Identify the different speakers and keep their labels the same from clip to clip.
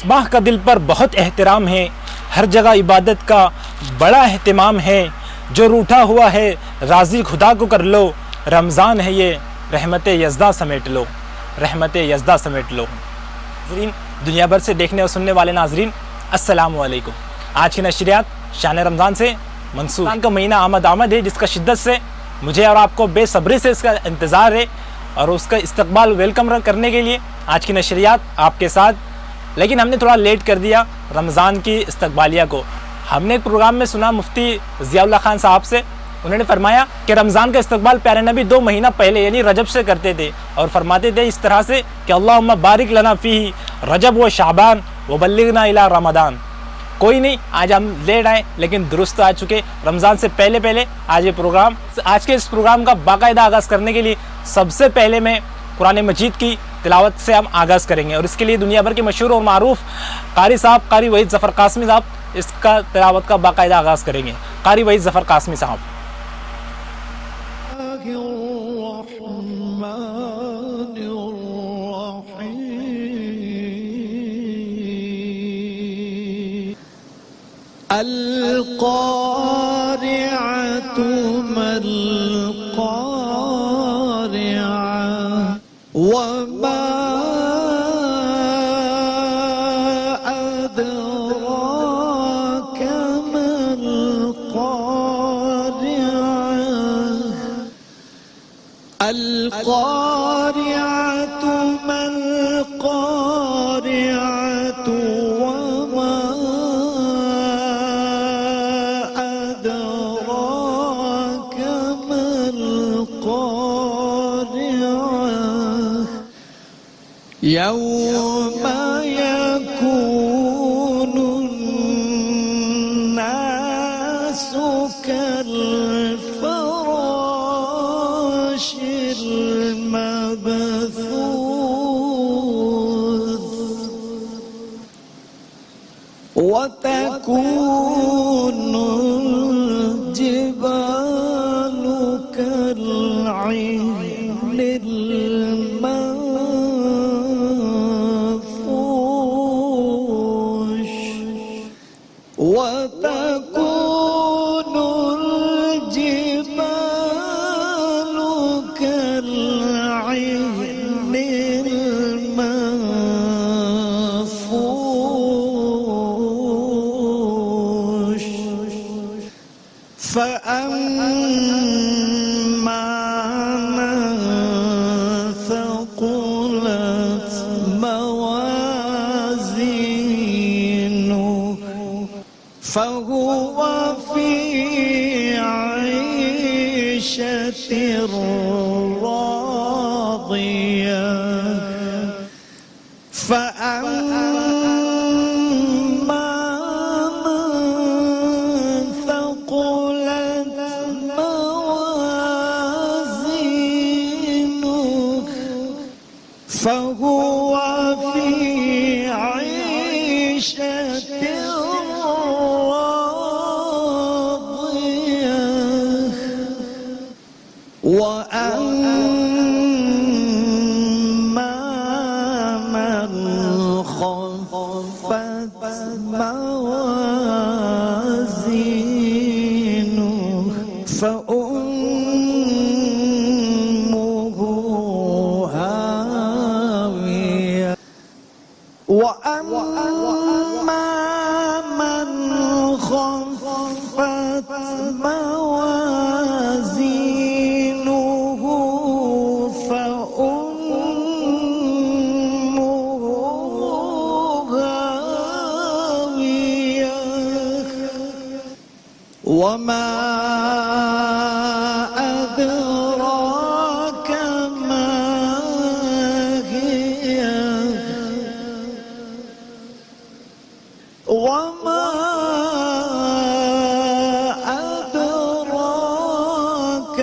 Speaker 1: ماہ کا دل پر بہت احترام ہے، ہر جگہ عبادت کا بڑا اہتمام ہے، جو روٹھا ہوا ہے راضی خدا کو کر لو، رمضان ہے یہ رحمت یزداں سمیٹ لو، رحمت یزداں سمیٹ لو۔ ناظرین، دنیا بھر سے دیکھنے اور سننے والے ناظرین، السلام علیکم۔ آج کی نشریات شان رمضان سے منسوب۔ رمضان کا مہینہ آمد ہے، جس کا شدت سے مجھے اور آپ کو بے صبری سے اس کا انتظار ہے اور اس کا استقبال ویلکم کرنے کے لیے آج کی نشریات آپ کے ساتھ۔ لیکن ہم نے تھوڑا لیٹ کر دیا رمضان کی استقبالیہ کو۔ ہم نے ایک پروگرام میں سنا مفتی ضیاء اللہ خان صاحب سے، انہوں نے فرمایا کہ رمضان کا استقبال پیارے نبی 2 مہینہ پہلے یعنی رجب سے کرتے تھے، اور فرماتے تھے اس طرح سے کہ اللہم بارک لنا فیہ رجب و شعبان وبلغنا الی رمضان۔ کوئی نہیں، آج ہم لیٹ آئے لیکن درست آ چکے رمضان سے پہلے آج یہ پروگرام۔ آج کے اس پروگرام کا باقاعدہ آغاز کرنے کے لیے سب سے پہلے میں قرآن مجید کی تلاوت سے ہم آغاز کریں گے، اور اس کے لیے دنیا بھر کے مشہور اور معروف قاری صاحب، قاری وحید ظفر قاسمی صاحب اس کا تلاوت کا باقاعدہ آغاز کریں گے۔ قاری وحید ظفر قاسمی صاحب۔
Speaker 2: القارعة ما القارعة وما أدراك ما القارعة القارعة ما القارعة وما يوم يكون الناس كالفراش المبثوث وتكون الجبال كالعهن وتكون الجبال كالعهن المنفوش فأما من ثقلت موازينه فهو في عيشة راضية فأما من ثقلت موازينه فهو في عيشة وأما من خفت موازينه فأمه هاوية وأما من خفت موازينه فأمه هاوية وما أدراك ما هي وما أدراك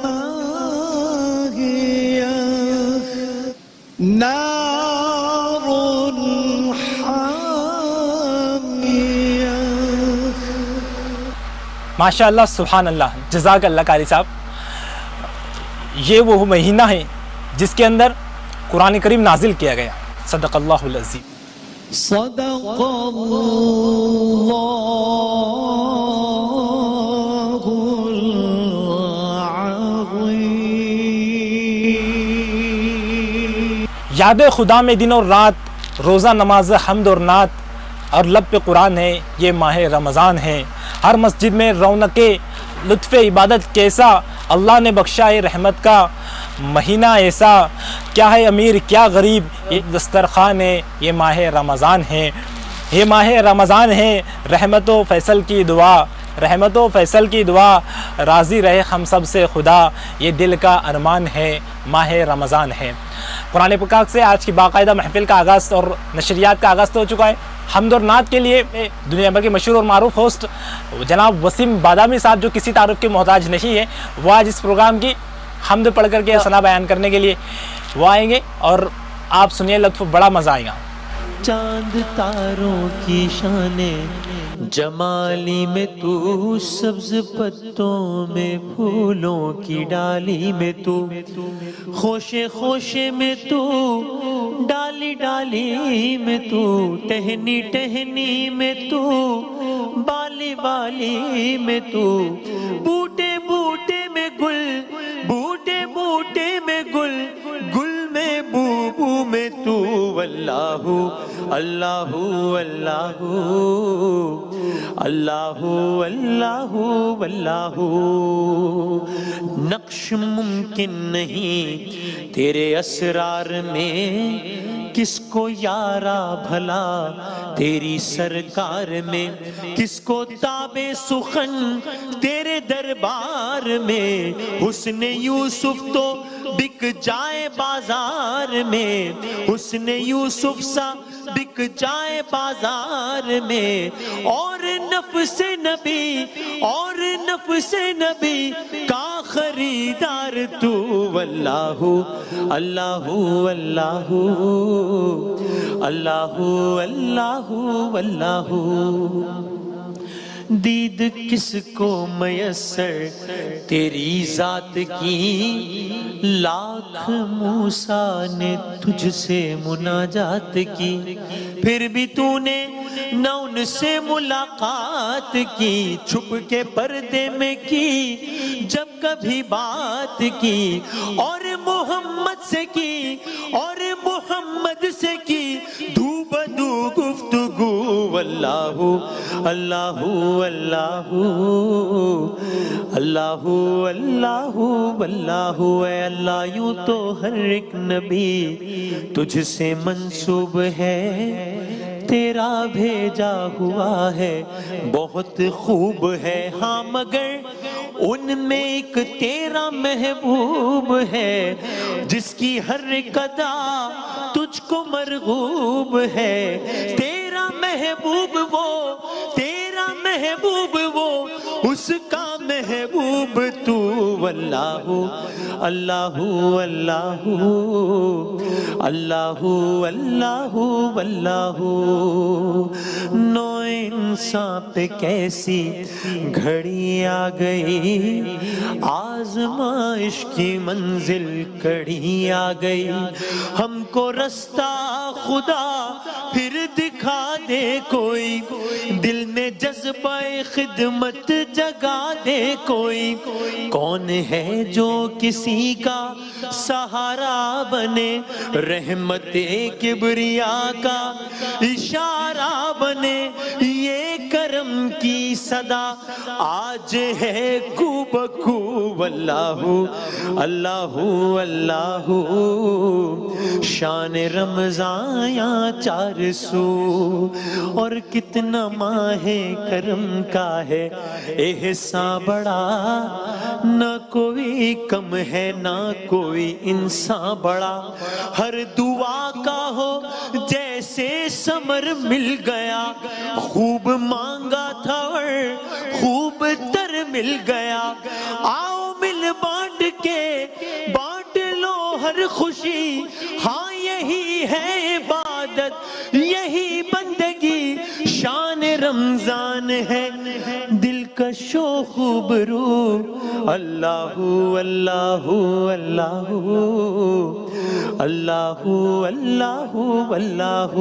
Speaker 2: ما هي نار حامية۔
Speaker 1: ماشاء اللہ، سبحان اللہ، جزاک اللہ قاری صاحب۔ یہ وہ مہینہ ہے جس کے اندر قرآن کریم نازل کیا گیا، صدق اللہ العظیم۔
Speaker 2: صدق الله العظيم.
Speaker 1: یاد خدا میں دن اور رات، روزہ نماز حمد اور نعت اور لب پہ قرآن ہے، یہ ماہ رمضان ہے. ہر مسجد میں رونق لطف عبادت کیسا، اللہ نے بخشا ہے رحمت کا مہینہ ایسا. کیا ہے امیر کیا غریب، یہ دسترخوان ہے، یہ ماہ رمضان ہے. یہ ماہ رمضان ہے، رحمت و فیصل کی دعا، رحمت و فیصل کی دعا، راضی رہے ہم سب سے خدا، یہ دل کا ارمان ہے، ماہ رمضان ہے. قرآن پاک سے آج کی باقاعدہ محفل کا آغاز اور نشریات کا آغاز تو ہو چکا ہے. حمد اور نعت کے لیے دنیا بھر کے مشہور اور معروف ہوسٹ جناب وسیم بادامی صاحب، جو کسی تعارف کے محتاج نہیں ہے، وہ آج اس پروگرام کی حمد پڑھ کر کے ثنا بیان کرنے کے لیے وہ آئیں گے اور آپ سنیے، لطف بڑا مزہ آئے گا.
Speaker 3: چاند تاروں کی شانیں جمالی میں تو، سبز پتوں میں پھولوں کی ڈالی میں تو، خوشے خوشے میں تو، ڈالی ڈالی میں تو، ٹہنی ٹہنی میں تو، بالی بالی میں تو، بوٹے بوٹے میں گل، بوٹے بوٹے میں گل، گل میں بو بو میں تو. اللہ اللہ اللہ اللہ اللہ اللہ. نقش ممکن نہیں تیرے اسرار میں، کس کو یارا بھلا تیری سرکار میں، کس کو تابے سخن تیرے دربار میں. حسن یوسف تو بک جائے بازار میں، حسن یوسف سا بک جائے بازار میں، اور نفس نبی، اور نفس نبی کا خریدار تو. اللہ اللہ اللہ اللہ اللہ اللہ. دید کس کو میسر تیری ذات کی، لاکھ موسیٰ نے تجھ سے مناجات کی، پھر بھی تو نے نہ ان سے ملاقات کی. چھپ کے پردے میں کی جب کبھی بات کی، اور محمد سے کی، اور محمد سے کی دو بدو گفتگو. اللہ اللہ اللہ اللہ اللہ اللہ. اے اللہ یوں تو ہر ایک نبی تجھ سے منسوب ہے، تیرا بھیجا ہوا ہے بہت خوب ہے. ہاں مگر ان میں ایک تیرا محبوب ہے، جس کی ہر ادا تجھ کو مرغوب ہے. تیرا محبوب وہ، تیرا محبوب وہ، اس کا محبوب تو. اللہ اللہ اللہ اللہ اللہ اللہ. نو انسان پہ کیسی گھڑی آ گئی، آزمائش کی منزل کڑی آ گئی. ہم کو رستہ خدا پھر دکھا دے کوئی، دل میں جذبہ خدمت جگا دے کوئی. کون ہے جو کسی کا سہارا بنے، رحمت کبریا کا اشارہ بنے. یہ کرم کی صدا آج ہے کو بکو. اللہ اللہ اللہ. شان رمضان یا 400، اور کتنا ماہ کرم کا ہے احسان بڑا. نہ کوئی کم ہے نہ کوئی انسان بڑا. ہر دعا کا ہو جیسے ثمر مل گیا، خوب مانگا تھا اور خوب تر مل گیا. آؤ مل بانٹ کے بانٹ لو ہر خوشی. ہاں یہی ہے عبادت، یہی بندگی، شان رمضان ہے. دل دلکش و خوبرو اللہ اللہ اللہ اللہ اللہ اللہ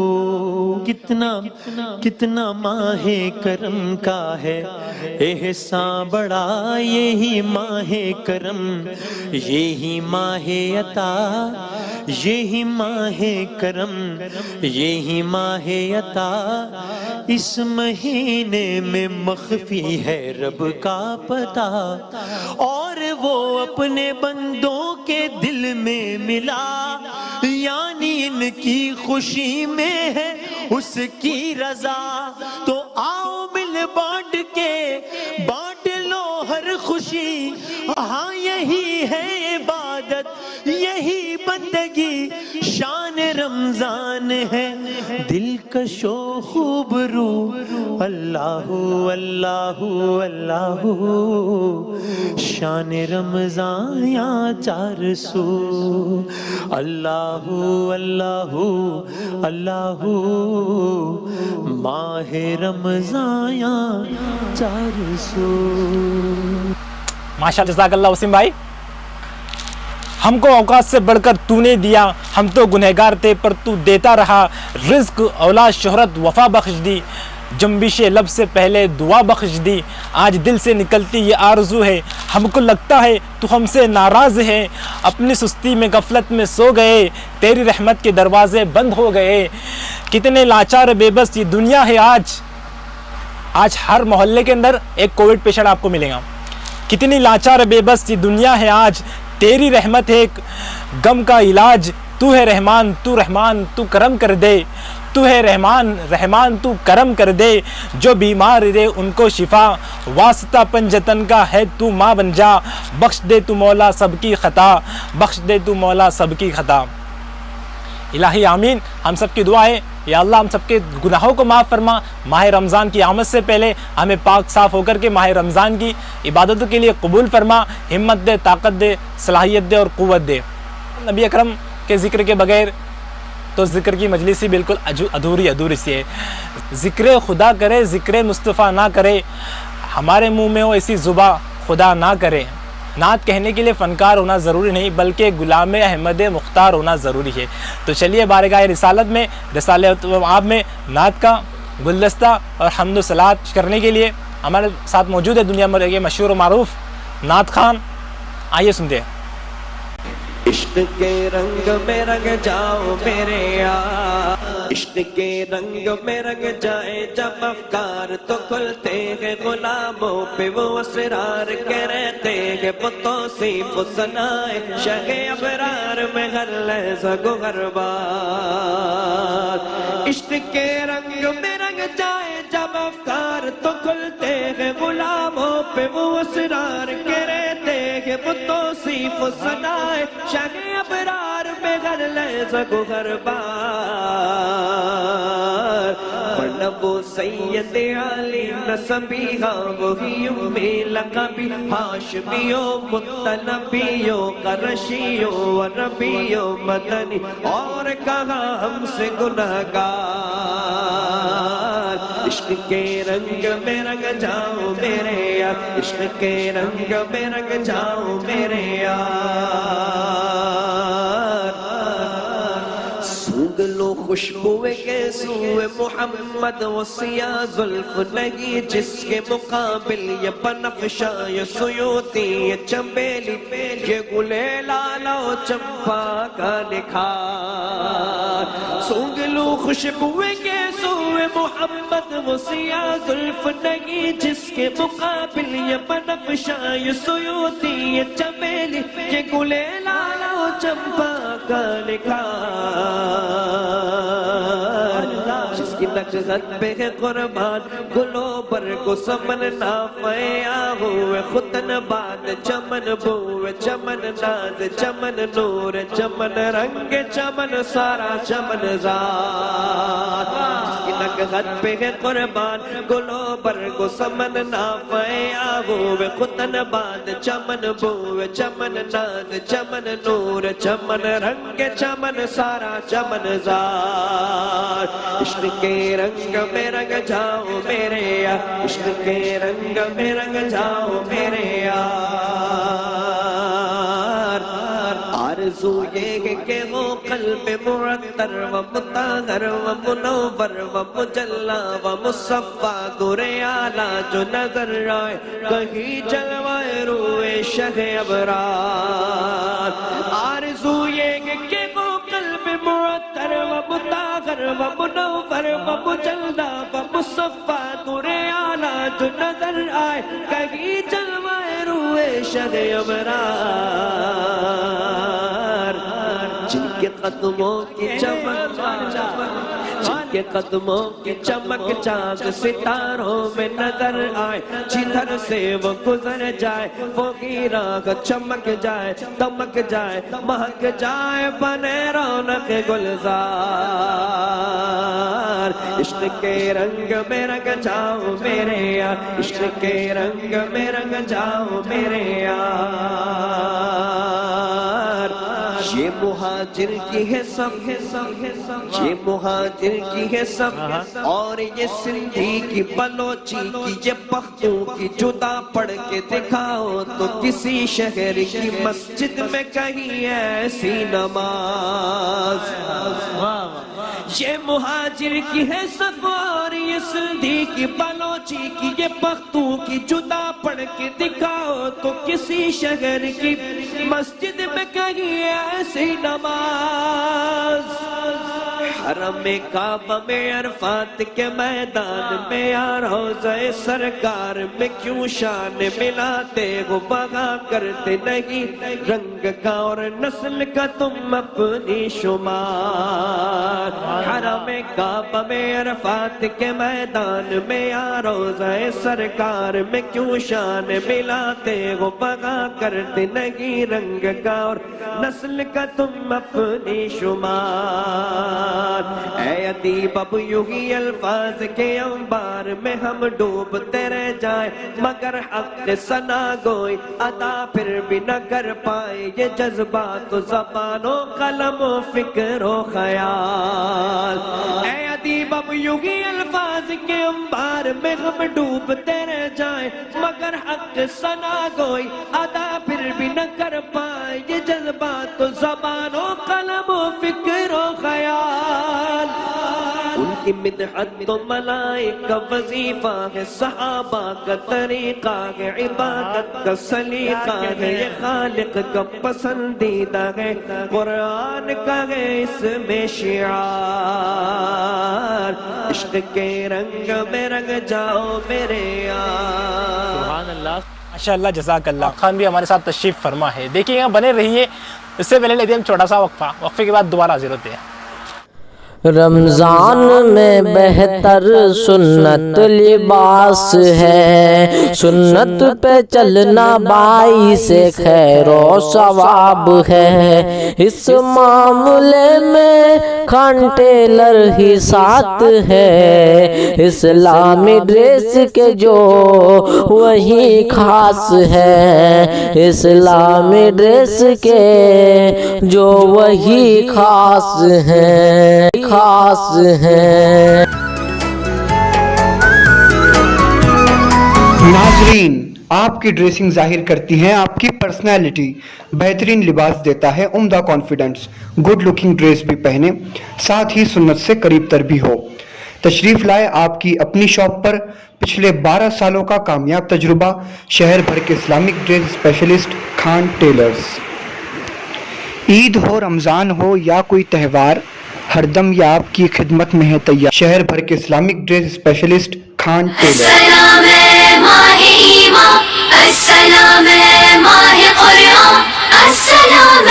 Speaker 3: کتنا ماہ کرم کا ہے احسان بڑا یہی ماہ کرم یہی ماہ عطا یہی ماہ کرم یہی ماہ عطا اس مہینے میں مخفی ہے رب کا پتہ اور وہ اپنے بندوں کے دل میں ملا یعنی ان کی خوشی میں ہے اس کی رضا تو آؤ مل بانٹ کے بانٹ لو ہر خوشی ہاں یہی ہے عبادت یہی بندگی شان رمضان ہے دلکش و خوبرو اللہ اللہ اللہ شان رمضان یا 400 اللہ اللہ اللہ ماہ رمضان یا 400
Speaker 1: ماشاء اللہ جزاک اللہ وسیم بھائی ہم کو اوقات سے بڑھ کر تو نے دیا ہم تو گنہگار تھے پر تو دیتا رہا رزق اولاد شہرت وفا بخش دی جنبش لب سے پہلے دعا بخش دی آج دل سے نکلتی یہ آرزو ہے ہم کو لگتا ہے تو ہم سے ناراض ہے اپنی سستی میں غفلت میں سو گئے تیری رحمت کے دروازے بند ہو گئے کتنے لاچار بے بس یہ دنیا ہے آج ہر محلے کے اندر ایک کووڈ پیشنٹ آپ کو ملے گا کتنی لاچار بے بس یہ دنیا ہے آج تیری رحمت ہے ایک غم کا علاج تو ہے رحمان تو کرم کر دے تو ہے رحمان تو کرم کر دے جو بیمار دے ان کو شفا واسطہ پنجتن کا ہے تو ماں بن جا بخش دے تو مولا سب کی خطا بخش دے تو مولا سب کی خطا الہی آمین ہم سب کی دعا ہے یا اللہ ہم سب کے گناہوں کو معاف فرما ماہ رمضان کی آمد سے پہلے ہمیں پاک صاف ہو کر کے ماہ رمضان کی عبادتوں کے لیے قبول فرما ہمت دے طاقت دے صلاحیت دے اور قوت دے نبی اکرم کے ذکر کے بغیر تو ذکر کی مجلس ہی بالکل ادھوری سی ہے ذکر خدا کرے ذکر مصطفیٰ نہ کرے ہمارے منہ میں ہو ایسی زباں خدا نہ کرے نعت کہنے کے لیے فنکار ہونا ضروری نہیں بلکہ غلام احمد مختار ہونا ضروری ہے تو چلیے بارگاہ رسالت میں رسالت آپ میں نعت کا گلدستہ اور حمد و صلات کرنے کے لیے ہمارے ساتھ موجود ہے دنیا بھر کے مشہور و معروف نعت خان آئیے سنتے ہیں
Speaker 4: عشق کے رنگ میں رنگ جاؤ میرے یار عشق کے رنگ میں رنگ جائے جب افکار تو کھلتے ہیں غلاموں پہ وہ اسرار کے رہتے ہیں وہ توصیف سنائے شہ ابرار میں ہر لحظہ گہر بار عشق کے رنگ میں رنگ جائے جب افکار تو کھلتے ہیں غلاموں پہ وہ اسرار کے رہتے ہیں وہ توصیف سنائے شہ ابرار میں ہر لحظہ گہر بار ورنہ وہ سید علی نسبی ہاں وہی امی لقبی ہاشمیو مطلبیو قرشیو عربیو مدنی اور کہا ہم سے گناہگار عشق کے رنگ میں رنگ جاؤ میرے یار عشق کے رنگ میں رنگ جاؤ میرے یار سونگ لو خوشبوئے کے سوئے محمد وہ سیاہ زلف نہیں جس کے مقابل یہ بنفشا یہ سیوتی یہ چنبیلی یہ گلے لالا و چمپا کا نکھار سونگ لو خوشبوئے کے سوئے محمد وہ سیاہ زلف نہیں جس کے مقابل یہ بنفشا یہ سیوتی یہ چنبیلی یہ گلے لالا و چمپا کا نکھار جس کی نقشت پہ ہے قربان گلوں پر کو سمننا فیا ہوئے خطن باد چمن بوئے چمن ناز چمن نور چمن رنگ چمن سارا چمن ذات جس کی خاک خط پہ ہے قربان گلو برگو سمن نافع آہو خطن باد چمن بو چمن ناز چمن نور چمن رنگ چمن سارا چمن زار عشق کے رنگ میں رنگ جاؤ میرے یار عشق کے رنگ میں رنگ جاؤ میرے یار آرزو یہ کہ وہ قلب معطر و مطہر و منور و مجلا و مصفا در اعلیٰ جو نظر آئے کہیں جلوہ روئے شہ ابرار آرزو یہ کہ وہ قلب معطر و مطہر و منور و مجلا و مصفا در اعلیٰ جو نظر آئے کہیں جلوہ روئے شہ ابرار جن کے قدموں کی چمک جن کے قدموں کی چمک چاند ستاروں میں نظر آئے جدھر سے وہ گزر جائے وہ کی راہ چمک جائے دمک جائے مہک جائے بنے رونق گلزار عشق کے رنگ میں رنگ جاؤ میرے یار عشق کے رنگ میں رنگ جاؤ میرے یار یہ مہاجر کی ہے سب یہ مہاجر کی ہے سب اور یہ سندھی کی بلوچی کی یہ پختوں کی جدا پڑھ کے دکھاؤ تو کسی شہر کی مسجد میں کہیں ایسی نماز یہ مہاجر کی ہے سب اور یہ سندھی کی بلوچی کی یہ پختوں کی جدا پڑھ کے دکھاؤ تو کسی شہر کی مسجد میں کہیں ایسی نماز حرم کعبہ میں عرفات کے میدان میں یا روضہ سرکار میں کیوں شان ملاتے ہو بغا کرتے نہیں رنگ کا اور نسل کا تم اپنی شمار حرم کعبہ میں عرفات کے میدان میں یا روضہ سرکار میں کیوں شان ملاتے ہو بغا کرتے نہیں رنگ کا اور نسل کا تم اپنی شمار اے ادیب اب یوں ہی الفاظ کے انبار میں ہم ڈوبتے رہ جائیں مگر حق ثنا گوئی ادا پھر بھی نہ کر پائے یہ جذبات و زبان و قلم و فکر و خیال اے ادیب اب یوں ہی الفاظ کے انبار میں ہم ڈوبتے رہ جائیں مگر حق ثنا گوئی ادا پھر بھی نہ کر پائے یہ جذبات و زبان و قلم و فکر و خیال ان کی مدحت تو ملائکہ وظیفہ ہے صحابہ کا طریقہ ہے عبادت کا سلیقہ ہے یہ خالق کا پسندیدہ ہے قرآن کا ہے اس میں شعار عشق کے رنگ میں رنگ جاؤ میرے یار
Speaker 3: سبحان اللہ
Speaker 1: ماشاءاللہ جزاک اللہ خان بھی ہمارے ساتھ تشریف فرما ہے دیکھیے یہاں بنے رہیے اس سے پہلے لیتے ہیں ہم چھوٹا سا وقفے کے بعد دوبارہ حاضر ہوتے ہیں
Speaker 5: رمضان میں بہتر سنت لباس ہے سنت پہ چلنا باعث خیر و ثواب ہے اس معاملے میں خان ٹیلر ہی ساتھ ہے اسلامی ڈریس کے جو وہی خاص ہے اسلامی ڈریس کے جو وہی خاص ہیں
Speaker 6: ناظرین آپ کی ڈریسنگ ظاہر کرتی ہیں آپ کی پرسنالٹی بہترین لباس دیتا ہے عمدہ کانفیڈنس گڈ لکنگ ڈریس بھی پہنے ساتھ ہی سنت سے قریب تر بھی ہو تشریف لائے آپ کی اپنی شاپ پر پچھلے 12 سالوں کا کامیاب تجربہ شہر بھر کے Islamic dress specialist Khan tailors Eid ہو رمضان ہو یا کوئی تہوار ہر دم یہ آپ کی خدمت میں ہے تیار شہر بھر کے Islamic dress specialist Khan tailor
Speaker 7: السلام ماہ ایمان السلام ماہ قرآن السلام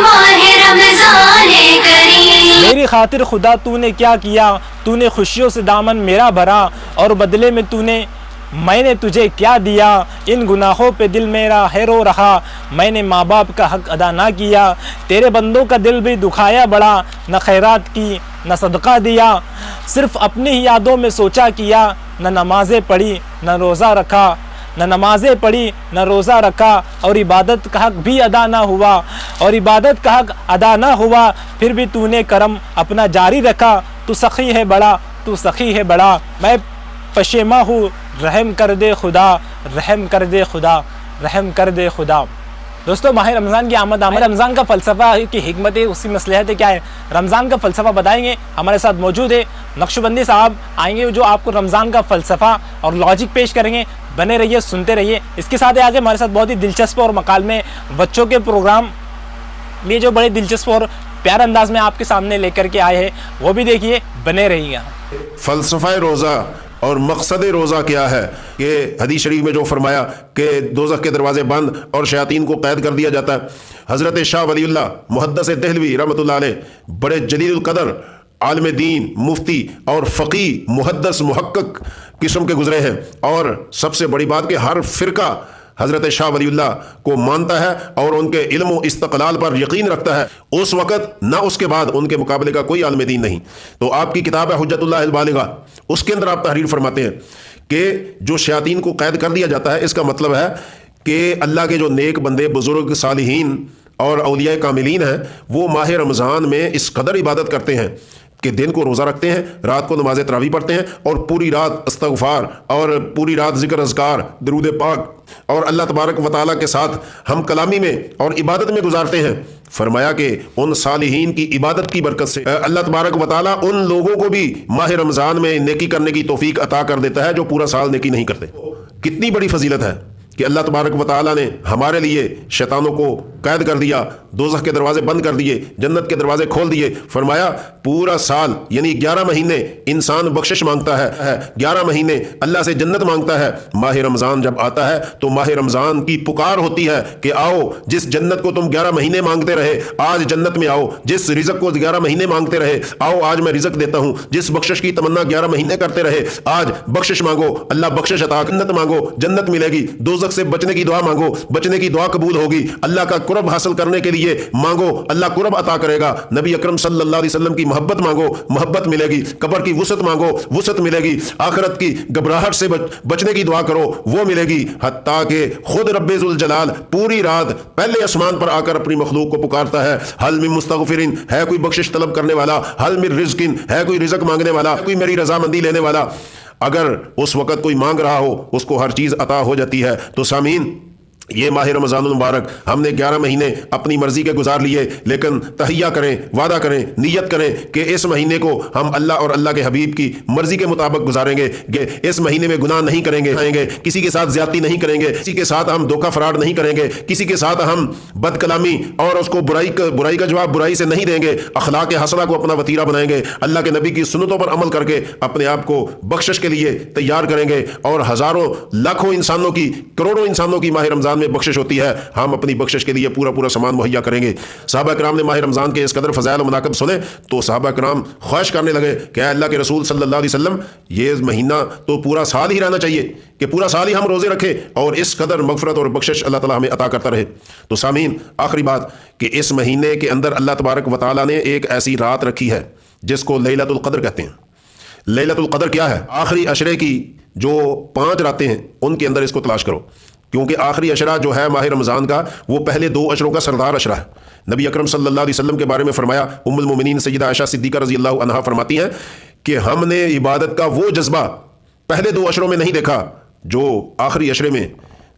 Speaker 7: ماہ رمضان کریم
Speaker 1: میری خاطر خدا تو نے کیا کیا تو نے خوشیوں سے دامن میرا بھرا اور بدلے میں تو نے میں نے تجھے کیا دیا ان گناہوں پہ دل میرا ہے رو رہا میں نے ماں باپ کا حق ادا نہ کیا تیرے بندوں کا دل بھی دکھایا بڑا نہ خیرات کی نہ صدقہ دیا صرف اپنی ہی یادوں میں سوچا کیا، نہ نمازیں پڑھی نہ روزہ رکھا، نہ نمازیں پڑھی نہ روزہ رکھا، اور عبادت کا حق بھی ادا نہ ہوا، اور عبادت کا حق ادا نہ ہوا، پھر بھی تو نے کرم اپنا جاری رکھا۔ تو سخی ہے بڑا، تو سخی ہے بڑا، میں پشیماں ہوں، رحم کر دے خدا، رحم کر دے خدا، رحم کر دے خدا۔ دوستو، ماہ رمضان کی آمد رمضان کا فلسفہ کی حکمت اس کی مصلحت کیا ہے، رمضان کا فلسفہ بتائیں گے۔ ہمارے ساتھ موجود ہے نقشبندی صاحب آئیں گے جو آپ کو رمضان کا فلسفہ اور لاجک پیش کریں گے۔ بنے رہیے، سنتے رہیے۔ اس کے ساتھ آگے ہمارے ساتھ بہت ہی دلچسپ اور مکالمے بچوں کے پروگرام بھی جو بڑے دلچسپ اور پیارے انداز میں آپ کے سامنے لے کر کے آئے ہیں، وہ بھی دیکھیے، بنے رہیے گا۔
Speaker 8: فلسفہ روزہ اور مقصد روزہ کیا ہے کہ حدیث شریف میں جو فرمایا کہ دوزخ کے دروازے بند اور شیاطین کو قید کر دیا جاتا ہے۔ حضرت شاہ ولی اللہ محدث دہلوی رحمۃ اللہ علیہ بڑے جلیل القدر عالم دین، مفتی اور فقیہ، محدث، محقق قسم کے گزرے ہیں، اور سب سے بڑی بات کہ ہر فرقہ حضرت شاہ ولی اللہ کو مانتا ہے اور ان کے علم و استقلال پر یقین رکھتا ہے۔ اس وقت نہ اس کے بعد ان کے مقابلے کا کوئی عالم دین نہیں۔ تو آپ کی کتاب ہے حجت اللہ البالغہ، اس کے اندر آپ تحریر فرماتے ہیں کہ جو شیاطین کو قید کر دیا جاتا ہے، اس کا مطلب ہے کہ اللہ کے جو نیک بندے، بزرگ، صالحین اور اولیاء کاملین ہیں، وہ ماہ رمضان میں اس قدر عبادت کرتے ہیں کہ دن کو روزہ رکھتے ہیں، رات کو نماز تراویح پڑھتے ہیں، اور پوری رات استغفار اور پوری رات ذکر اذکار، درود پاک اور اللہ تبارک و تعالیٰ کے ساتھ ہم کلامی میں اور عبادت میں گزارتے ہیں۔ فرمایا کہ ان صالحین کی عبادت کی برکت سے اللہ تبارک و تعالیٰ ان لوگوں کو بھی ماہ رمضان میں نیکی کرنے کی توفیق عطا کر دیتا ہے جو پورا سال نیکی نہیں کرتے۔ کتنی بڑی فضیلت ہے کہ اللہ تبارک و تعالیٰ نے ہمارے لیے شیطانوں کو قید کر دیا، دوزخ کے دروازے بند کر دیے، جنت کے دروازے کھول دیے۔ فرمایا پورا سال یعنی 11 مہینے انسان بخشش مانگتا ہے، 11 مہینے اللہ سے جنت مانگتا ہے۔ ماہ رمضان جب آتا ہے تو ماہ رمضان کی پکار ہوتی ہے کہ آؤ، جس جنت کو تم 11 مہینے مانگتے رہے آج جنت میں آؤ، جس رزق کو 11 مہینے مانگتے رہے آؤ آج میں رزق دیتا ہوں، جس بخشش کی تمنا 11 مہینے کرتے رہے آج بخشش مانگو، اللہ بخشش عطا، جنت مانگو جنت ملے گی، دوزخ سے بچنے کی دعا مانگو، بچنے کی دعا قبول ہوگی، اللہ کا قرب حاصل کرنے کے لیے مانگو، اللہ قرب عطا کرے گا، نبی اکرم صلی اللہ علیہ وسلم کی محبت مانگو، محبت ملے گی، قبر کی وسعت مانگو، وسعت ملے گی، آخرت کی گھبراہٹ سے بچنے کی دعا کرو، وہ ملے گی، حتیٰ کہ خود رب ذوالجلال پوری رات پہلے آسمان پر آ کر اپنی مخلوق کو پکارتا ہے، حل من مستغفرین، ہے کوئی بخشش طلب کرنے والا، حل من رزقین، ہے کوئی رزق مانگنے والا، کوئی میری رضامندی لینے والا۔ اگر اس وقت کوئی مانگ رہا ہو اس کو ہر چیز عطا ہو جاتی ہے۔ تو سامعین، یہ ماہ رمضان المبارک ہم نے 11 مہینے اپنی مرضی کے گزار لیے، لیکن تہیہ کریں، وعدہ کریں، نیت کریں کہ اس مہینے کو ہم اللہ اور اللہ کے حبیب کی مرضی کے مطابق گزاریں گے، کہ اس مہینے میں گناہ نہیں کریں گے، کسی کے ساتھ زیادتی نہیں کریں گے، کسی کے ساتھ ہم دھوکہ فراڈ نہیں کریں گے، کسی کے ساتھ ہم بد کلامی اور اس کو برائی کا جواب برائی سے نہیں دیں گے، اخلاق حسنہ کو اپنا وتیرہ بنائیں گے، اللہ کے نبی کی سنتوں پر عمل کر کے اپنے آپ کو بخشش کے لیے تیار کریں گے، اور ہزاروں لاکھوں انسانوں کی، کروڑوں انسانوں کی ماہ رمضان میں بخشش ہوتی ہے، ہم اپنی بخشش کے لیے پورا سامان مہیا کریں گے۔ صحابہ کرام نے ماہ رمضان کے اس قدر فضائل و مناقب سنے تو صحابہ کرام خواہش کرنے لگے کہ اے اللہ کے رسول صلی اللہ علیہ وسلم، یہ مہینہ تو پورا سال ہی رہنا چاہیے کہ پورا سال ہی ہم روزے رکھیں اور اس قدر مغفرت اور بخشش اللہ تعالیٰ ہمیں عطا کرتا رہے۔ تو سامعین، آخری بات کہ اس مہینے کے اندر اللہ تبارک و تعالیٰ نے ایک ایسی رات رکھی ہے جس کو لیلۃ القدر کہتے ہیں۔ لیلۃ القدر کیا ہے؟ آخری عشرے کی جو 5 راتیں ہیں ان کے اندر اس کو تلاش کرو، کیونکہ آخری عشرہ جو ہے ماہ رمضان کا وہ پہلے 2 عشروں کا سردار عشرہ ہے۔ نبی اکرم صلی اللہ علیہ وسلم کے بارے میں فرمایا، ام المومنین سیدہ عائشہ صدیقہ رضی اللہ عنہا فرماتی ہیں کہ ہم نے عبادت کا وہ جذبہ پہلے 2 عشروں میں نہیں دیکھا جو آخری عشرے میں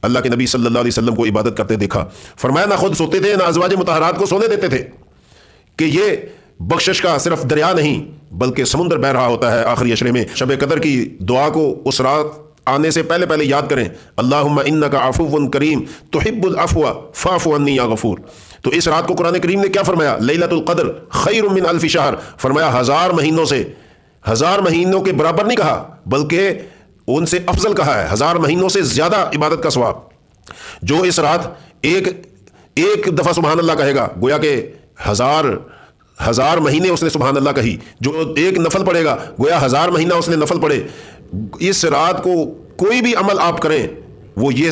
Speaker 8: اللہ کے نبی صلی اللہ علیہ وسلم کو عبادت کرتے دیکھا۔ فرمایا نہ خود سوتے تھے، نہ ازواج مطہرات کو سونے دیتے تھے، کہ یہ بخشش کا صرف دریا نہیں بلکہ سمندر بہ رہا ہوتا ہے آخری عشرے میں۔ شب قدر کی دعا کو اس رات آنے سے پہلے یاد کریں، اللہم انک عفو کریم تحب العفو فاعف عنی یا غفور۔ تو اس رات کو قرآن کریم نے کیا فرمایا؟ لیلۃ القدر خیر من الف شہر، فرمایا 1000 مہینوں سے، 1000 مہینوں کے برابر نہیں کہا بلکہ ان سے افضل کہا ہے، 1000 مہینوں سے زیادہ عبادت کا ثواب۔ جو اس رات ایک دفعہ سبحان اللہ کہے گا گویا کہ 1000 مہینے اس نے سبحان اللہ کہی، جو ایک نفل پڑھے گا گویا 1000 مہینہ اس نے نفل پڑھے۔ اس رات کو کوئی بھی عمل آپ کریں وہ یہ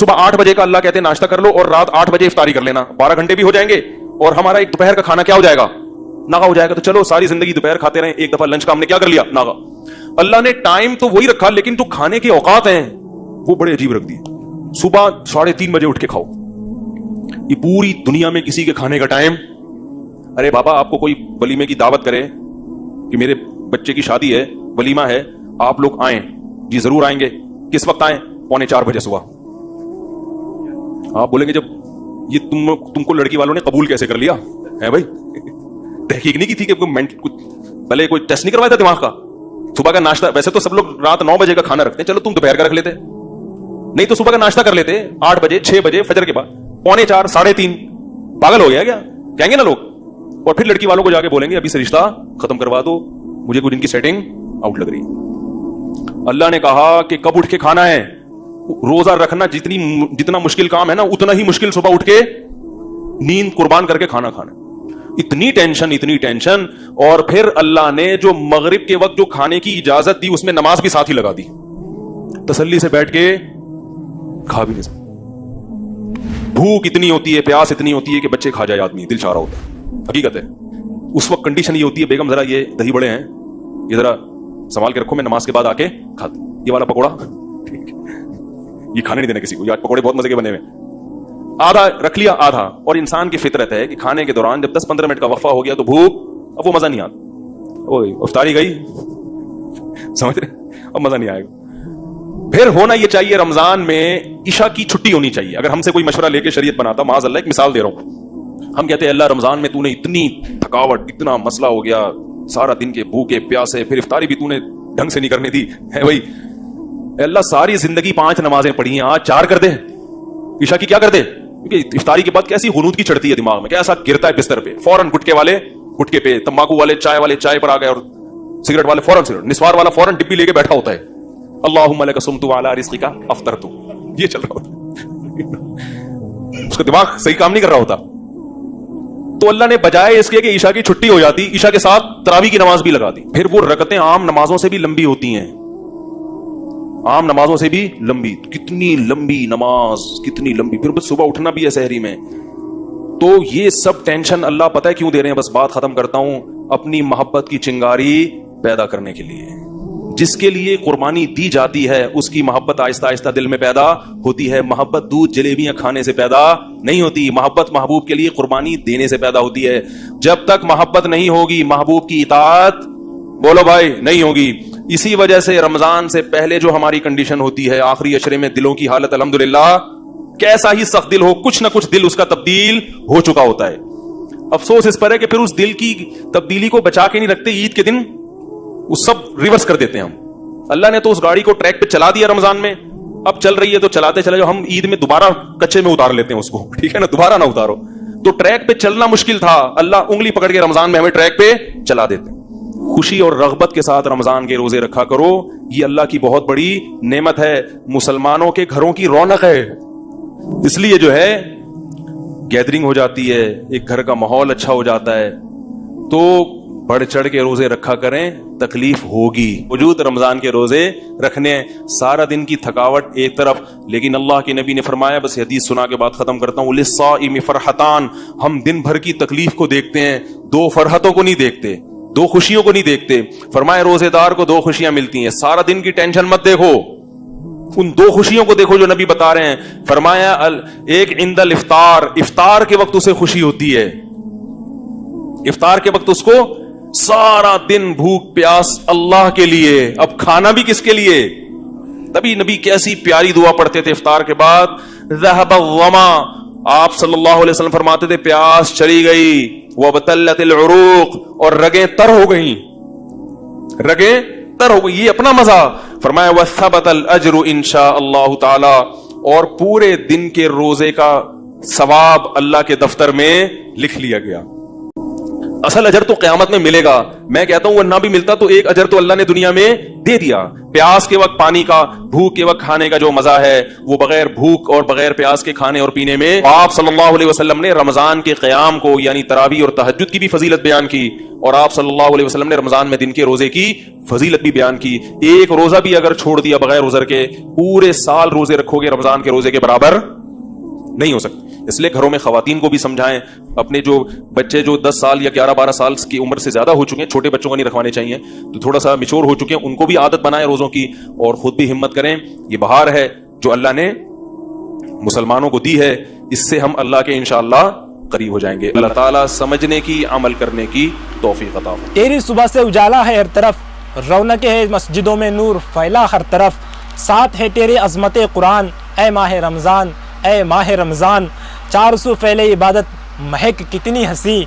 Speaker 9: صبح 8 بجے کا اللہ کہتے ہیں ناشتہ کر لو اور رات 8 بجے افطاری کر لینا, 12 گھنٹے بھی ہو جائیں گے اور ہمارا ایک دوپہر کا کھانا کیا ہو جائے گا, ناغا ہو جائے گا. تو چلو ساری زندگی دوپہر کھاتے رہے, ایک دفعہ لنچ کا ہم نے کیا کر لیا, ناغا. اللہ نے ٹائم تو وہی رکھا لیکن جو کھانے کے اوقات ہیں وہ بڑے عجیب رکھ دیے. صبح 3:30 بجے اٹھ کے کھاؤ. یہ پوری دنیا میں کسی کے کھانے کا ٹائم, ارے بابا آپ کو کوئی ولیمے کی دعوت کرے کہ میرے بچے کی شادی ہے, ولیمہ ہے, آپ لوگ آئیں, جی ضرور آئیں گے, کس وقت آئیں, 3:45 بجے صبح. آپ بولیں گے جب یہ تم کو لڑکی والوں نے قبول کیسے کر لیا ہے بھائی, تحقیق نہیں کی تھی کہ پہلے کوئی ٹیسٹ نہیں کروایا تھا دماغ کا. صبح کا ناشتہ ویسے تو سب لوگ رات 9 بجے کا کھانا رکھتے ہیں, چلو تم دوپہر کا رکھ لیتے, نہیں تو صبح کا ناشتہ کر لیتے 8 بجے 6 بجے فجر کے بعد, 3:45 3:30. پاگل ہو گیا کیا کہیں گے نا لوگ. اور پھر لڑکی والوں کو جا کے بولیں گے ابھی سے رشتہ ختم کروا دو, مجھے کچھ ان کی سیٹنگ آؤٹ لگ رہی ہے. اللہ نے کہا کہ کب اٹھ کے کھانا ہے, روزہ رکھنا جتنا مشکل کام ہے نا اتنا ہی مشکل صبح اٹھ کے نیند قربان کر کے کھانا کھانا. اتنی ٹینشن. اور پھر اللہ نے جو مغرب کے وقت جو کھانے کی اجازت دی اس میں نماز بھی ساتھ ہی لگا دی, تسلی سے بیٹھ کے کھا بھی نہیں سکتے. بھوک اتنی ہوتی ہے, پیاس اتنی ہوتی ہے کہ بچے کھا جائے آدمی, دل چاہ رہا ہوتا ہے. حقیقت ہے اس وقت کنڈیشن یہ ہوتی ہے, بیگم ذرا یہ دہی بڑے ہیں یہ ذرا سنبھال کے رکھو, میں نماز کے بعد آ کے کھاتی. یہ والا پکوڑا یہ کھانے نہیں دینا کسی کو, یہ پکوڑے بہت مزے کے بنے ہوئے, آدھا رکھ لیا آدھا. اور انسان کی فطرت ہے کہ کھانے کے دوران جب 10-15 منٹ کا وقفہ ہو گیا تو بھوک, اب وہ مزہ نہیں آتا. اوئے افطاری گئی, سمجھ رہے, اب مزہ نہیں آئے گا. پھر ہونا یہ چاہیے رمضان میں عشاء کی چھٹی ہونی چاہیے. اگر ہم سے کوئی مشورہ لے کے شریعت بناتا, معاذ اللہ ایک مثال دے رہا ہوں, ہم کہتے ہیں اللہ رمضان میں تو نے اتنی تھکاوٹ, اتنا مسئلہ ہو گیا, سارا دن کے بھوکے پیاسے, پھر افطاری بھی تو نے ڈھنگ سے نہیں کرنی تھی ہے بھائی. اللہ ساری زندگی 5 نمازیں پڑھی ہیں, آج 4 کر دے, عشاء کی کیا کر دے, کیونکہ افطاری کے بعد کیسی غنود کی چڑھتی ہے دماغ میں, کیسا گرتا ہے بستر پہ, فوراً گٹکے والے گٹکے پہ, تمباکو والے چائے پر آ گئے, اور سگریٹ والے فوراً سگریٹ, نسوار والا فوراً ڈبی لے کے بیٹھا ہوتا ہے, اللہم لک صمت وعلی رزقک افطرت, یہ چل رہا ہوتا, اس کا دماغ صحیح کام نہیں کر رہا ہوتا. تو اللہ نے بجائے اس کے کہ عشاء کی چھٹی ہو جاتی, عشاء کے ساتھ تراویح کی نماز بھی لگا دی. پھر وہ رکعتیں عام نمازوں سے بھی لمبی ہوتی ہیں, عام نمازوں سے بھی لمبی. کتنی لمبی نماز, کتنی لمبی. پھر صبح اٹھنا بھی ہے سحری میں. تو یہ سب ٹینشن اللہ پتہ ہے کیوں دے رہے ہیں, بس بات ختم کرتا ہوں, اپنی محبت کی چنگاری پیدا کرنے کے لیے. جس کے لیے قربانی دی جاتی ہے اس کی محبت آہستہ آہستہ دل میں پیدا ہوتی ہے. محبت دودھ جلیبیاں کھانے سے پیدا نہیں ہوتی, محبت محبوب کے لیے قربانی دینے سے پیدا ہوتی ہے. جب تک محبت نہیں ہوگی محبوب کی اطاعت, بولو بھائی, نہیں ہوگی. اسی وجہ سے رمضان سے پہلے جو ہماری کنڈیشن ہوتی ہے, آخری عشرے میں دلوں کی حالت الحمدللہ کیسا ہی سخت دل ہو, کچھ نہ کچھ دل اس کا تبدیل ہو چکا ہوتا ہے. افسوس اس پر ہے کہ پھر اس دل کی تبدیلی کو بچا کے نہیں رکھتے, عید کے دن وہ سب ریورس کر دیتے ہیں ہم. اللہ نے تو اس گاڑی کو ٹریک پہ چلا دیا رمضان میں, اب چل رہی ہے تو چلاتے چلے جاؤ. ہم عید میں دوبارہ کچے میں اتار لیتے ہیں اس کو, ٹھیک ہے نا, دوبارہ نہ اتارو. تو ٹریک پہ چلنا مشکل تھا, اللہ انگلی پکڑ کے رمضان میں ہمیں ٹریک پہ چلا دیتے. خوشی اور رغبت کے ساتھ رمضان کے روزے رکھا کرو, یہ اللہ کی بہت بڑی نعمت ہے, مسلمانوں کے گھروں کی رونق ہے. اس لیے جو ہے گیدرنگ ہو جاتی ہے, ایک گھر کا ماحول اچھا ہو جاتا ہے. تو بڑھ چڑھ کے روزے رکھا کریں, تکلیف ہوگی. وجود رمضان کے روزے رکھنے, سارا دن کی تھکاوٹ ایک طرف, لیکن اللہ کے نبی نے فرمایا, بس حدیث سنا کے بعد ختم کرتا ہوں, للصائم فرحتان, ہم دن بھر کی تکلیف کو دیکھتے ہیں, 2 فرحتوں کو نہیں دیکھتے, 2 خوشیوں کو نہیں دیکھتے. فرمایا روزے دار کو 2 خوشیاں ملتی ہیں, سارا دن کی ٹینشن مت دیکھو, ان 2 خوشیوں کو دیکھو جو نبی بتا رہے ہیں. فرمایا ایک عند الافطار, افطار کے وقت اسے خوشی ہوتی ہے, افطار کے وقت اس کو سارا دن بھوک پیاس اللہ کے لیے, اب کھانا بھی کس کے لیے. تبھی نبی کیسی پیاری دعا پڑھتے تھے افطار کے بعد, ذهب الظما, آپ صلی اللہ علیہ وسلم فرماتے تھے پیاس چلی گئی, وابتلت العروق, اور رگیں تر ہو گئیں, رگیں تر ہو گئی, یہ اپنا مزہ. فرمایا وثبت الاجر انشاء اللہ تعالی, اور پورے دن کے روزے کا ثواب اللہ کے دفتر میں لکھ لیا گیا. اصل اجر تو قیامت میں ملے گا. میں کہتا ہوں وہ نہ بھی ملتا تو ایک اجر تو اللہ نے دنیا میں دے دیا. پیاس کے وقت پانی کا, بھوک کے وقت کھانے کا جو مزہ ہے وہ بغیر بھوک اور بغیر پیاس کے کھانے اور پینے میں. آپ صلی اللہ علیہ وسلم نے رمضان کے قیام کو یعنی تراویح اور تہجد کی بھی فضیلت بیان کی, اور آپ صلی اللہ علیہ وسلم نے رمضان میں دن کے روزے کی فضیلت بھی بیان کی. ایک روزہ بھی اگر چھوڑ دیا بغیر عذر کے, پورے سال روزے رکھو گے رمضان کے روزے کے برابر نہیں ہو سکتے. اس لیے گھروں میں خواتین کو بھی سمجھائیں, اپنے جو بچے جو 10 سال یا 11-12 سال کی عمر سے زیادہ ہو چکے ہیں, چھوٹے بچوں کو نہیں رکھوانے چاہیے, تو تھوڑا سا میچور ہو چکے ہیں, ان کو بھی عادت بنائیں روزوں کی, اور خود بھی ہمت کریں. یہ بہار ہے جو اللہ نے مسلمانوں کو دی ہے, اس سے ہم اللہ کے انشاءاللہ قریب ہو جائیں گے. اللہ تعالیٰ سمجھنے کی, عمل کرنے کی توفیق عطا فرمائے.
Speaker 1: تیری صبح سے اجالا ہے ہر طرف, رونق ہے مسجدوں میں نور پھیلا ہر طرف, ساتھ ہے تیرے عظمت قرآن اے ماہ رمضان, اے ماہ رمضان. 400 پھیلے عبادت مہک کتنی ہنسی,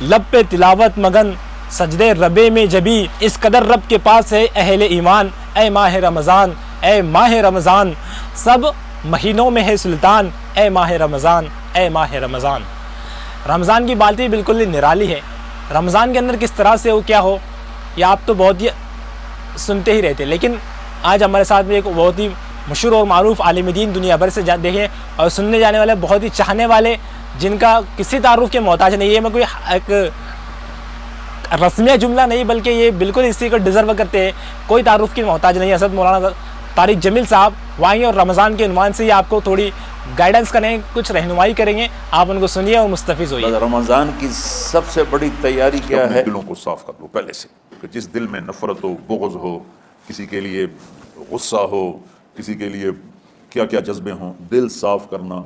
Speaker 1: لب پہ تلاوت مگن سجدے ربے میں جبی, اس قدر رب کے پاس ہے اہل ایمان اے ماہ رمضان, اے ماہ رمضان. سب مہینوں میں ہے سلطان اے ماہ رمضان, اے ماہ رمضان. رمضان کی باتیں بالکل نرالی ہے. رمضان کے اندر کس طرح سے ہو کیا ہو یہ آپ تو بہت ہی سنتے ہی رہتے, لیکن آج ہمارے ساتھ میں ایک بہت ہی مشہور اور معروف عالم دین دنیا بھر سے دیکھیں اور سننے جانے والے بہت ہی چاہنے والے, جن کا کسی تعارف کے محتاج نہیں. یہ میں کوئی ایک رسمیہ جملہ نہیں بلکہ یہ بالکل اسی کو ڈیزرو کرتے ہیں, کوئی تعارف کی محتاج نہیں. حضرت مولانا طارق جمیل صاحب وہیں اور رمضان کے عنوان سے یہ آپ کو تھوڑی گائیڈنس کریں, کچھ رہنمائی کریں گے, آپ ان کو سنیے اور مستفیض ہوئیے.
Speaker 10: رمضان کی سب سے بڑی تیاری کیا ہے؟ دلوں کو صاف کر لو پہلے سے, کہ جس دل میں نفرت ہو, بغض ہو, کسی کے لیے غصہ ہو, کسی کے لیے کیا کیا جذبے ہوں, دل صاف کرنا.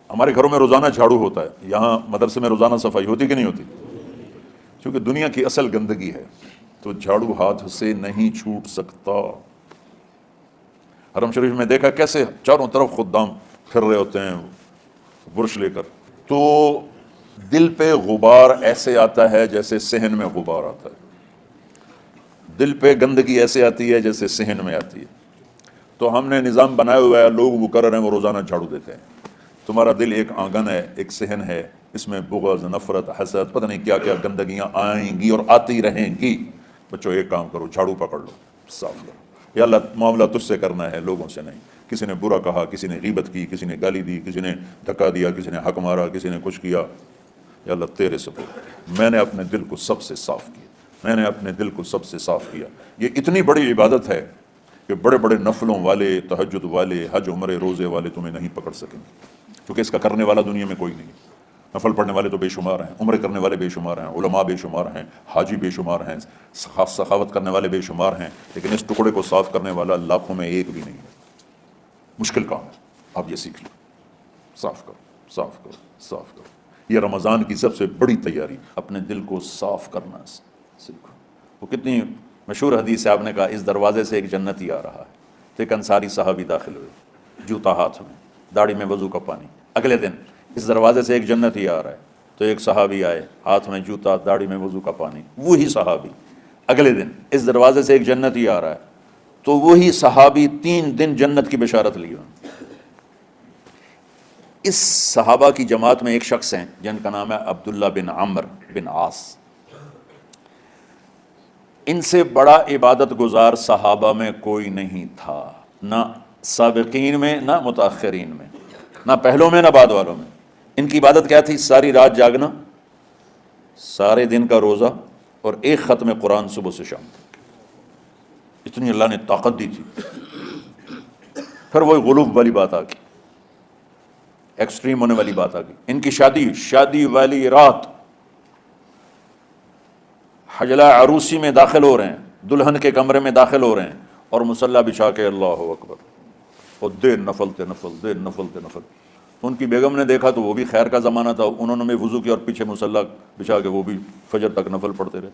Speaker 10: ہمارے گھروں میں روزانہ جھاڑو ہوتا ہے, یہاں مدرسے میں روزانہ صفائی ہوتی کہ نہیں ہوتی؟ کیونکہ دنیا کی اصل گندگی ہے تو جھاڑو ہاتھ سے نہیں چھوٹ سکتا. حرم شریف میں دیکھا کیسے چاروں طرف خدام پھر رہے ہوتے ہیں برش لے کر, تو دل پہ غبار ایسے آتا ہے جیسے صحن میں غبار آتا ہے, دل پہ گندگی ایسے آتی ہے جیسے صحن میں آتی ہے. تو ہم نے نظام بنایا ہوا ہے, لوگ مقرر ہیں وہ روزانہ جھاڑو دیتے ہیں. تمہارا دل ایک آنگن ہے, ایک صحن ہے, اس میں بغض, نفرت, حسد, پتہ نہیں کیا کیا گندگیاں آئیں گی اور آتی رہیں گی. بچوں ایک کام کرو, جھاڑو پکڑ لو, صاف کرو. یا اللہ معاملہ تجھ سے کرنا ہے, لوگوں سے نہیں. کسی نے برا کہا, کسی نے غیبت کی, کسی نے گالی دی, کسی نے دھکا دیا, کسی نے حق مارا, کسی نے کچھ کیا, یا اللہ تیرے سے میں نے اپنے دل کو سب سے صاف کیا, میں نے اپنے دل کو سب سے صاف کیا. یہ اتنی بڑی عبادت ہے کہ بڑے بڑے نفلوں والے, تہجد والے, حج عمرے روزے والے تمہیں نہیں پکڑ سکیں گے, کیونکہ اس کا کرنے والا دنیا میں کوئی نہیں. نفل پڑھنے والے تو بے شمار ہیں, عمرے کرنے والے بے شمار ہیں, علماء بے شمار ہیں, حاجی بے شمار ہیں, سخاوت کرنے والے بے شمار ہیں, لیکن اس ٹکڑے کو صاف کرنے والا لاکھوں میں ایک بھی نہیں ہے. مشکل کام ہے, آپ یہ سیکھ لیں. صاف کرو, صاف کرو, صاف کرو. یہ رمضان کی سب سے بڑی تیاری, اپنے دل کو صاف کرنا سیکھو. وہ کتنی مشہور حدیث ہے, آپ نے کہا اس دروازے سے ایک جنتی آ رہا ہے, تو ایک انصاری صحابی داخل ہوئے, جوتا ہاتھ میں, داڑھی میں وضو کا پانی. اگلے دن اس دروازے سے ایک جنتی آ رہا ہے, تو ایک صحابی آئے, ہاتھ میں جوتا, داڑھی میں وضو کا پانی. وہی صحابی اگلے دن اس دروازے سے ایک جنتی آ رہا ہے, تو وہی صحابی 3 دن جنت کی بشارت لی. اس صحابہ کی جماعت میں ایک شخص ہیں جن کا نام ہے عبداللہ بن عمر بن عاص. ان سے بڑا عبادت گزار صحابہ میں کوئی نہیں تھا, نہ سابقین میں نہ متاخرین میں, نہ پہلوں میں نہ بعد والوں میں. ان کی عبادت کیا تھی؟ ساری رات جاگنا, سارے دن کا روزہ, اور ایک ختم قرآن صبح سے شام تک. اتنی اللہ نے طاقت دی تھی. پھر وہی غلوب والی بات آ گئی, ایکسٹریم ہونے والی بات آ گئی. ان کی شادی والی رات حجلہ عروسی میں داخل ہو رہے ہیں, دلہن کے کمرے میں داخل ہو رہے ہیں, اور مصلی بچھا کے اللہ اکبر, اور دیر نفل تے نفل, دیر نفل تے نفل. تو ان کی بیگم نے دیکھا تو وہ بھی خیر کا زمانہ تھا, انہوں نے بھی وضو کیا اور پیچھے مصلی بچھا کے وہ بھی فجر تک نفل پڑھتے رہے.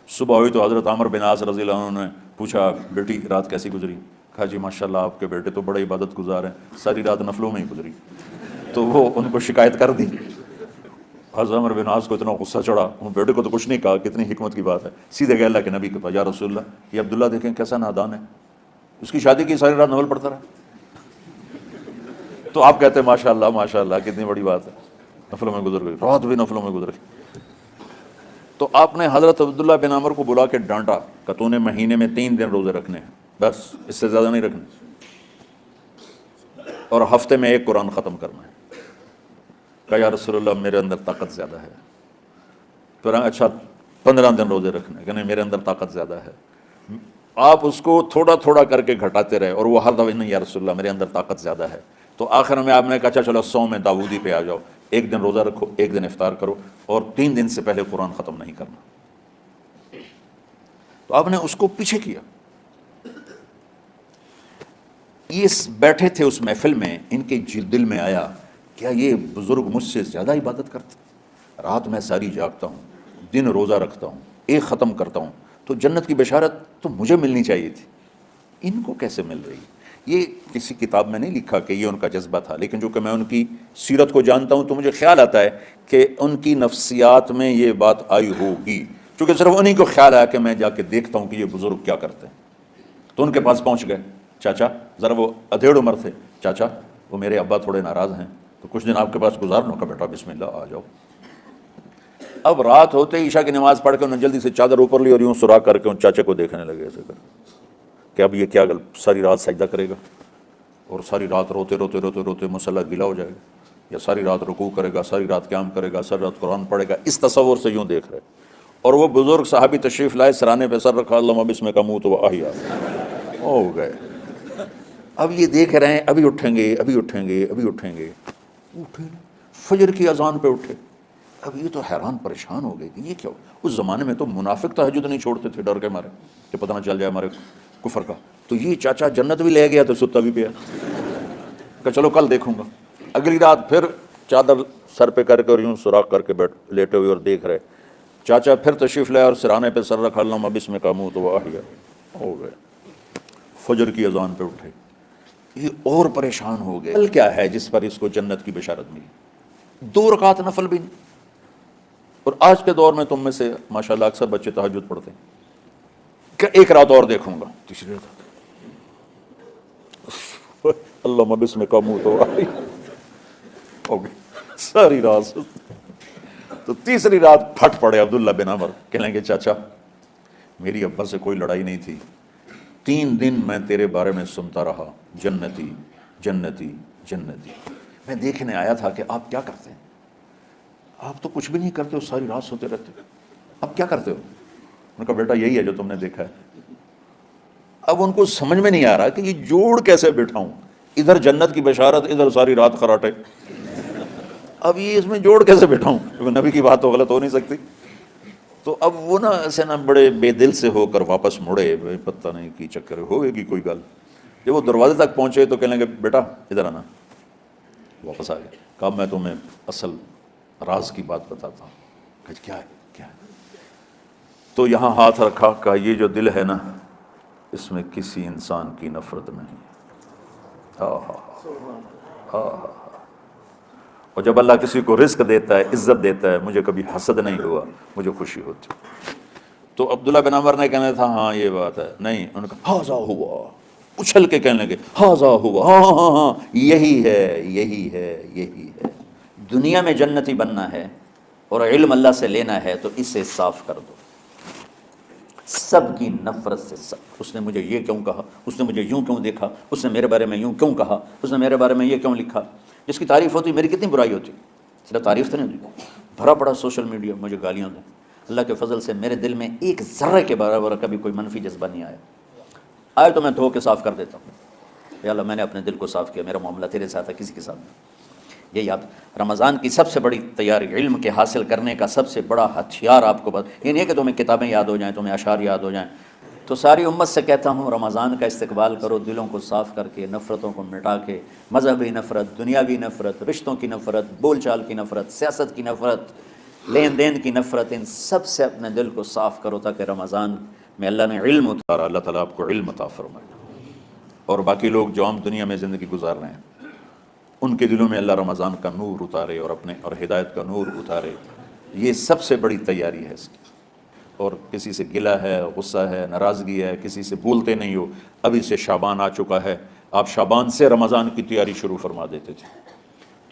Speaker 10: صبح ہوئی تو حضرت عمر بن عاص رضی اللہ عنہ نے پوچھا, بیٹی رات کیسی گزری؟ کہا جی ماشاءاللہ آپ کے بیٹے تو بڑے عبادت گزار ہیں, ساری رات نفلوں میں ہی گزری. تو وہ ان کو شکایت کر دی. حضرت عمر بن عاص کو اتنا غصہ چڑھا, ان بیٹے کو تو کچھ نہیں کہا, کتنی حکمت کی بات ہے. سیدھے گئے اللہ کے نبی کے پاس, یا رسول اللہ یہ عبداللہ دیکھیں کیسا نادان ہے, اس کی شادی کی ساری رات نفل پڑھتا رہا. تو آپ کہتے ہیں ماشاءاللہ ماشاءاللہ کتنی بڑی بات ہے, نفلوں میں گزر گئی, رات بھی نفلوں میں گزر گئی. تو آپ نے حضرت عبداللہ بن عمر کو بلا کے ڈانٹا کہ تو نے مہینے میں 3 دن روزے رکھنے ہیں، بس اس سے زیادہ نہیں رکھنے، اور ہفتے میں 1 قرآن ختم کرنا ہے۔ کہا یا رسول اللہ میرے اندر طاقت زیادہ ہے۔ پھر اچھا 15 دن روزے رکھنے، کہ نہیں میرے اندر طاقت زیادہ ہے۔ آپ اس کو تھوڑا تھوڑا کر کے گھٹاتے رہے، اور وہ ہر دفعہ نہیں یا رسول اللہ میرے اندر طاقت زیادہ ہے۔ تو آخر میں آپ نے کہا اچھا چلو 100 میں داؤدی پہ آ جاؤ، 1 دن روزہ رکھو، 1 دن افطار کرو، اور 3 دن سے پہلے قرآن ختم نہیں کرنا۔ تو آپ نے اس کو پیچھے کیا۔ یہ بیٹھے تھے اس محفل میں، ان کے دل میں آیا کیا یہ بزرگ مجھ سے زیادہ عبادت کرتے؟ رات میں ساری جاگتا ہوں، دن روزہ رکھتا ہوں، 1 ختم کرتا ہوں، تو جنت کی بشارت تو مجھے ملنی چاہیے تھی، ان کو کیسے مل رہی؟ یہ کسی کتاب میں نہیں لکھا کہ یہ ان کا جذبہ تھا، لیکن جو کہ میں ان کی سیرت کو جانتا ہوں تو مجھے خیال آتا ہے کہ ان کی نفسیات میں یہ بات آئی ہوگی، چونکہ صرف انہیں کو خیال آیا کہ میں جا کے دیکھتا ہوں کہ یہ بزرگ کیا کرتے ہیں۔ تو ان کے پاس پہنچ گئے، چاچا ذرا، وہ ادھیڑ عمر تھے، چاچا وہ میرے ابا تھوڑے ناراض ہیں تو کچھ دن آپ کے پاس گزار لوں کا، بیٹا بسم اللہ آ جاؤ۔ اب رات ہوتے عشاء کی نماز پڑھ کے انہوں نے جلدی سے چادر اوپر لی اور یوں سراغ کر کے ان چاچے کو دیکھنے لگے ایسے کر کہ اب یہ کیا ساری رات سجدہ کرے گا اور ساری رات روتے روتے روتے روتے مسلح گیلا ہو جائے گا، یا ساری رات رکوع کرے گا، ساری رات قیام کرے گا، ساری رات قرآن پڑھے گا، اس تصور سے یوں دیکھ رہے۔ اور وہ بزرگ صحابی تشریف لائے، سرانے پہ سر رکھا، اللہم بسمک اموت و احیا، ہو گئے۔ اب یہ دیکھ رہے ہیں ابھی اٹھیں گے، ابھی اٹھیں گے، ابھی اٹھیں گے، اٹھے فجر کی اذان پہ اٹھے۔ اب یہ تو حیران پریشان ہو گئے کہ یہ کیا ہو؟ اس زمانے میں تو منافق تہجد نہیں چھوڑتے تھے ڈر کے مارے کہ پتہ نہ چل جائے ہمارے کفر کا، تو یہ چاچا جنت بھی لے گیا تو ستا بھی پیا کہ چلو کل دیکھوں گا۔ اگلی رات پھر چادر سر پہ کر کے اور یوں سراخ کر کے بیٹھ لیٹے ہوئے اور دیکھ رہے، چاچا پھر تشریف لائے اور سرانے پہ سر رکھا، اللہم بسمک اموت و احیا، ہو گئے۔ فجر کی اذان پہ اٹھے، یہ اور پریشان ہو گئے، کیا ہے جس پر اس کو جنت کی بشارت ملی؟ 2 رکعت نفل بھی نہیں۔ اور آج کے دور میں تم میں سے ماشاءاللہ اکثر بچے تہجد پڑھتے ہیں کہ 1 رات اور دیکھوں گا، تیسری رات اللہم بسمک اموت و احیا، ہو گئی ساری رات۔ تو تیسری رات پھٹ پڑے عبداللہ بن عمر، کہنے گے چاچا میری ابا سے کوئی لڑائی نہیں تھی، 3 دن میں تیرے بارے میں سنتا رہا، جنتی جنتی جنتی، میں دیکھنے آیا تھا کہ آپ کیا کرتے ہیں، آپ تو کچھ بھی نہیں کرتے ہو، ساری رات سوتے رہتے ہو، اب کیا کرتے ہو؟ انہوں نے کہا بیٹا یہی ہے جو تم نے دیکھا ہے۔ اب ان کو سمجھ میں نہیں آ رہا کہ یہ جوڑ کیسے بٹھاؤں، ادھر جنت کی بشارت، ادھر ساری رات خراٹے، اب یہ اس میں جوڑ کیسے بٹھاؤں؟ کیونکہ نبی کی بات تو غلط ہو نہیں سکتی۔ تو اب وہ نا ایسے نا بڑے بے دل سے ہو کر واپس مڑے، پتہ نہیں کی چکر ہوئے گی کوئی گل۔ جب وہ دروازے تک پہنچے تو کہنے لگے بیٹا ادھر آنا، واپس آ گئے۔ کہا میں تمہیں اصل راز کی بات بتاتا ہوں۔ کہ کیا ہے کیا ہے؟ تو یہاں ہاتھ رکھا، کہا یہ جو دل ہے نا اس میں کسی انسان کی نفرت نہیں۔ اور جب اللہ کسی کو رزق دیتا ہے، عزت دیتا ہے، مجھے کبھی حسد نہیں ہوا، مجھے خوشی ہوتی۔ تو عبداللہ بن عمر نے کہنا تھا ہاں یہ بات ہے، نہیں، انہوں نے کہا ہاذا ہوا، اچھل کے کہنے لگے ہاذا ہوا، ہاں ہاں ہاں یہی ہے یہی ہے یہی ہے۔ دنیا میں جنتی بننا ہے اور علم اللہ سے لینا ہے تو اسے صاف کر دو، سب کی نفرت سے سب۔ اس نے مجھے یہ کیوں کہا، اس نے مجھے یوں کیوں دیکھا، اس نے میرے بارے میں یوں کیوں کہا، اس نے میرے بارے میں یہ کیوں لکھا۔ جس کی تعریف ہوتی میری کتنی برائی ہوتی، صرف تعریف تو نہیں ہوتی، بھرا پڑا سوشل میڈیا مجھے گالیاں دیں۔ اللہ کے فضل سے میرے دل میں ایک ذرے کے برابر کبھی کوئی منفی جذبہ نہیں آیا، آئے تو میں دھو کے صاف کر دیتا ہوں، یا اللہ میں نے اپنے دل کو صاف کیا، میرا معاملہ تیرے ساتھ ہے، کسی کے ساتھ نہیں۔ یہ یاد رمضان کی سب سے بڑی تیاری، علم کے حاصل کرنے کا سب سے بڑا ہتھیار آپ کو بس یہ نہیں ہے کہ تمہیں کتابیں یاد ہو جائیں، تمہیں اشعار یاد ہو جائیں۔ تو ساری امت سے کہتا ہوں رمضان کا استقبال کرو، دلوں کو صاف کر کے، نفرتوں کو مٹا کے، مذہبی نفرت، دنیاوی نفرت، رشتوں کی نفرت، بول چال کی نفرت، سیاست کی نفرت، لین دین کی نفرت، ان سب سے اپنے دل کو صاف کرو تاکہ رمضان میں اللہ نے علم اتارا، اللہ تعالیٰ آپ کو علم عطا فرمائے، اور باقی لوگ جو عام دنیا میں زندگی گزار رہے ہیں ان کے دلوں میں اللہ رمضان کا نور اتارے اور اپنے اور ہدایت کا نور اتارے۔ یہ سب سے بڑی تیاری ہے اس کی۔ اور کسی سے گلہ ہے، غصہ ہے، ناراضگی ہے، کسی سے بولتے نہیں ہو، ابھی سے شعبان آ چکا ہے، آپ شعبان سے رمضان کی تیاری شروع فرما دیتے تھے۔